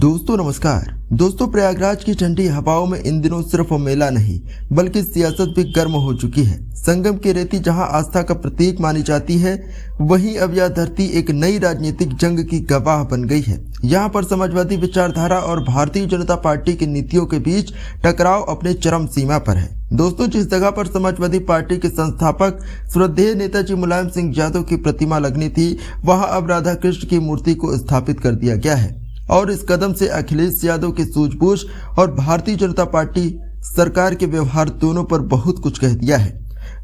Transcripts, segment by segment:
दोस्तों नमस्कार। दोस्तों प्रयागराज की ठंडी हवाओं में इन दिनों सिर्फ मेला नहीं बल्कि सियासत भी गर्म हो चुकी है। संगम की रेती जहां आस्था का प्रतीक मानी जाती है, वहीं अब यह धरती एक नई राजनीतिक जंग की गवाह बन गई है। यहां पर समाजवादी विचारधारा और भारतीय जनता पार्टी की नीतियों के बीच टकराव अपने चरम सीमा पर है। दोस्तों जिस जगह पर समाजवादी पार्टी के संस्थापक श्रद्धेय नेताजी मुलायम सिंह यादव की प्रतिमा लगनी थी, वहां अब राधा कृष्ण की मूर्ति को स्थापित कर दिया गया है और इस कदम से अखिलेश यादव की सूझबूझ और भारतीय जनता पार्टी सरकार के व्यवहार दोनों पर बहुत कुछ कह दिया है।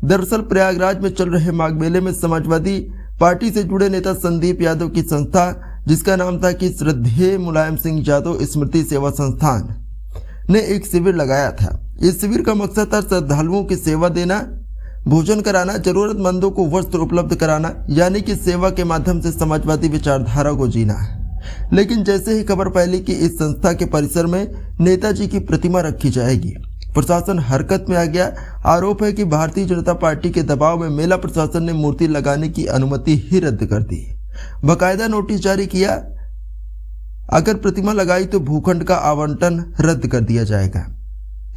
दरअसल प्रयागराज में चल रहे माघ मेले में समाजवादी पार्टी से जुड़े नेता संदीप यादव की संस्था, जिसका नाम था कि श्रद्धेय मुलायम सिंह यादव स्मृति सेवा संस्थान, ने एक शिविर लगाया था। इस शिविर का मकसद था श्रद्धालुओं की सेवा देना, भोजन कराना, जरूरतमंदों को वस्त्र उपलब्ध कराना, यानी कि सेवा के माध्यम से समाजवादी विचारधारा को जीना। लेकिन जैसे ही खबर फैली कि इस संस्था के परिसर में नेताजी की प्रतिमा रखी जाएगी, प्रशासन हरकत में आ गया। आरोप है कि भारतीय जनता पार्टी के दबाव में मेला प्रशासन ने मूर्ति लगाने की अनुमति ही रद्द कर दी। बकायदा नोटिस जारी किया, अगर प्रतिमा लगाई तो भूखंड का आवंटन रद्द कर दिया जाएगा।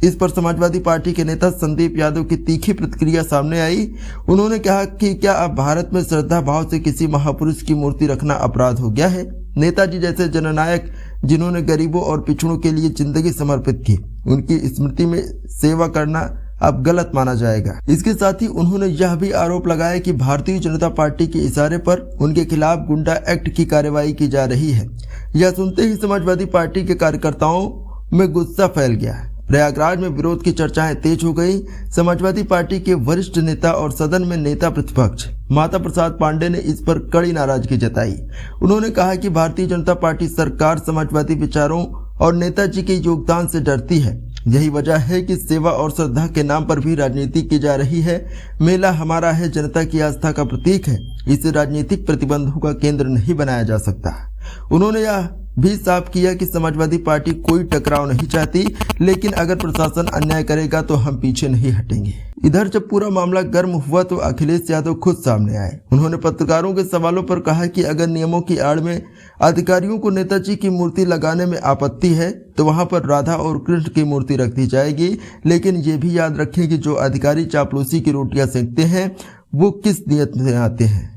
इस पर समाजवादी पार्टी के नेता संदीप यादव की तीखी प्रतिक्रिया सामने आई। उन्होंने कहा कि क्या अब भारत में श्रद्धा भाव से किसी महापुरुष की मूर्ति रखना अपराध हो गया है? नेताजी जैसे जननायक जिन्होंने गरीबों और पिछड़ों के लिए जिंदगी समर्पित की, उनकी स्मृति में सेवा करना अब गलत माना जाएगा। इसके साथ ही उन्होंने यह भी आरोप लगाया कि भारतीय जनता पार्टी के इशारे पर उनके खिलाफ गुंडा एक्ट की कार्रवाई की जा रही है। यह सुनते ही समाजवादी पार्टी के कार्यकर्ताओं में गुस्सा फैल गया। प्रयागराज में विरोध की चर्चाएं तेज हो गई। समाजवादी पार्टी के वरिष्ठ नेता और सदन में नेता प्रतिपक्ष माता प्रसाद पांडे ने इस पर कड़ी नाराजगी जताई। उन्होंने कहा कि भारतीय जनता पार्टी सरकार समाजवादी विचारों और नेताजी के योगदान से डरती है। यही वजह है कि सेवा और श्रद्धा के नाम पर भी राजनीति की जा रही है। मेला हमारा है, जनता की आस्था का प्रतीक है, इसे राजनीतिक प्रतिबंधों का केंद्र नहीं बनाया जा सकता। उन्होंने यह भी साफ किया कि समाजवादी पार्टी कोई टकराव नहीं चाहती, लेकिन अगर प्रशासन अन्याय करेगा तो हम पीछे नहीं हटेंगे। इधर जब पूरा मामला गर्म हुआ तो अखिलेश यादव खुद सामने आए। उन्होंने पत्रकारों के सवालों पर कहा कि अगर नियमों की आड़ में अधिकारियों को नेताजी की मूर्ति लगाने में आपत्ति है तो वहां पर राधा और कृष्ण की मूर्ति रख दी जाएगी, लेकिन ये भी याद रखें कि जो अधिकारी चापलूसी की रोटियां सेकते हैं वो किस नियत से आते हैं।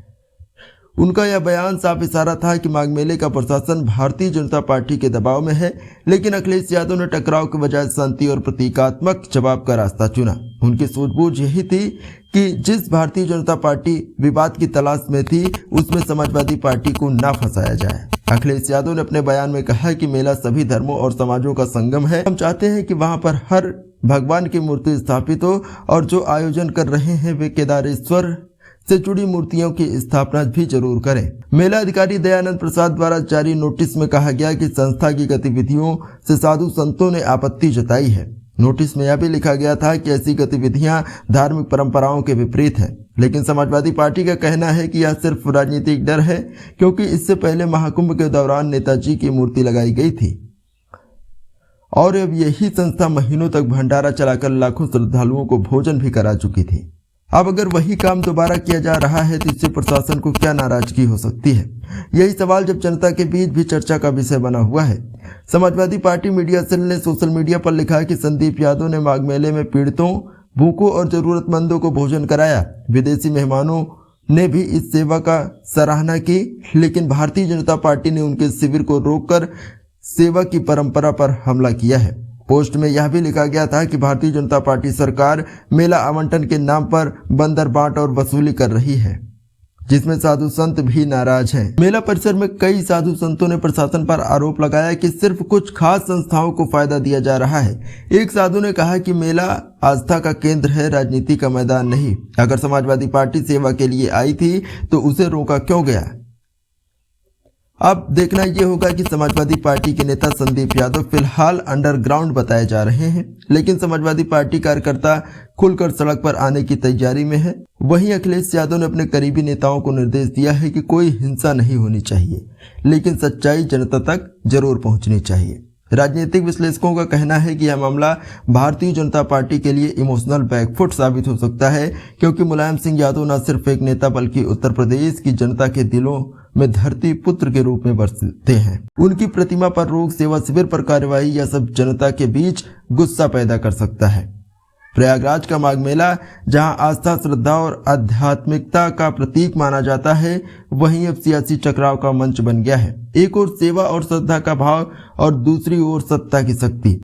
उनका यह बयान साफ इशारा था कि माघ मेले का प्रशासन भारतीय जनता पार्टी के दबाव में है, लेकिन अखिलेश यादव ने टकराव के बजाय शांति और प्रतीकात्मक जवाब का रास्ता चुना। उनकी सूझबूझ यही थी कि जिस भारतीय जनता पार्टी विवाद की तलाश में थी, उसमें समाजवादी पार्टी को ना फंसाया जाए। अखिलेश यादव ने अपने बयान में कहा कि मेला सभी धर्मों और समाजों का संगम है। हम चाहते हैं कि वहां पर हर भगवान की मूर्ति स्थापित हो और जो आयोजन कर रहे हैं वे केदारेश्वर से जुड़ी मूर्तियों की स्थापना भी जरूर करें। मेला अधिकारी दयानंद प्रसाद द्वारा जारी नोटिस में कहा गया कि संस्था की गतिविधियों से साधु संतों ने आपत्ति जताई है। नोटिस में यह भी लिखा गया था कि ऐसी गतिविधियां धार्मिक परंपराओं के विपरीत है, लेकिन समाजवादी पार्टी का कहना है कि यह सिर्फ राजनीतिक डर है, क्योंकि इससे पहले महाकुंभ के दौरान नेताजी की मूर्ति लगाई गई थी और अब यही संस्था महीनों तक भंडारा चलाकर लाखों श्रद्धालुओं को भोजन भी करा चुकी थी। अब अगर वही काम दोबारा किया जा रहा है तो इससे प्रशासन को क्या नाराजगी हो सकती है? यही सवाल जब जनता के बीच भी चर्चा का विषय बना हुआ है। समाजवादी पार्टी मीडिया सेल ने सोशल मीडिया पर लिखा कि संदीप यादव ने माघ मेले में पीड़ितों, भूखों और जरूरतमंदों को भोजन कराया। विदेशी मेहमानों ने भी इस सेवा का सराहना की, लेकिन भारतीय जनता पार्टी ने उनके शिविर को रोककर सेवा की परंपरा पर हमला किया है। पोस्ट में यह भी लिखा गया था कि भारतीय जनता पार्टी सरकार मेला आवंटन के नाम पर बंदर बांट और वसूली कर रही है, जिसमें साधु संत भी नाराज हैं। मेला परिसर में कई साधु संतों ने प्रशासन पर आरोप लगाया कि सिर्फ कुछ खास संस्थाओं को फायदा दिया जा रहा है। एक साधु ने कहा कि मेला आस्था का केंद्र है, राजनीति का मैदान नहीं। अगर समाजवादी पार्टी सेवा के लिए आई थी तो उसे रोका क्यों गया? अब देखना यह होगा कि समाजवादी पार्टी के नेता संदीप यादव फिलहाल अंडरग्राउंड बताए जा रहे हैं, लेकिन समाजवादी पार्टी कार्यकर्ता खुलकर सड़क पर आने की तैयारी में है। वहीं अखिलेश यादव ने अपने करीबी नेताओं को निर्देश दिया है कि कोई हिंसा नहीं होनी चाहिए, लेकिन सच्चाई जनता तक जरूर पहुंचनी चाहिए। राजनीतिक विश्लेषकों का कहना है कि यह मामला भारतीय जनता पार्टी के लिए इमोशनल बैकफुट साबित हो सकता है, क्योंकि मुलायम सिंह यादव न सिर्फ एक नेता बल्कि उत्तर प्रदेश की जनता के दिलों में धरती पुत्र के रूप में बरसते हैं। उनकी प्रतिमा पर रोग, सेवा शिविर पर कार्यवाही, यह सब जनता के बीच गुस्सा पैदा कर सकता है। प्रयागराज का माघ मेला जहां आस्था, श्रद्धा और आध्यात्मिकता का प्रतीक माना जाता है, वहीं अब सियासी टकराव का मंच बन गया है। एक ओर सेवा और श्रद्धा का भाव और दूसरी ओर सत्ता की शक्ति।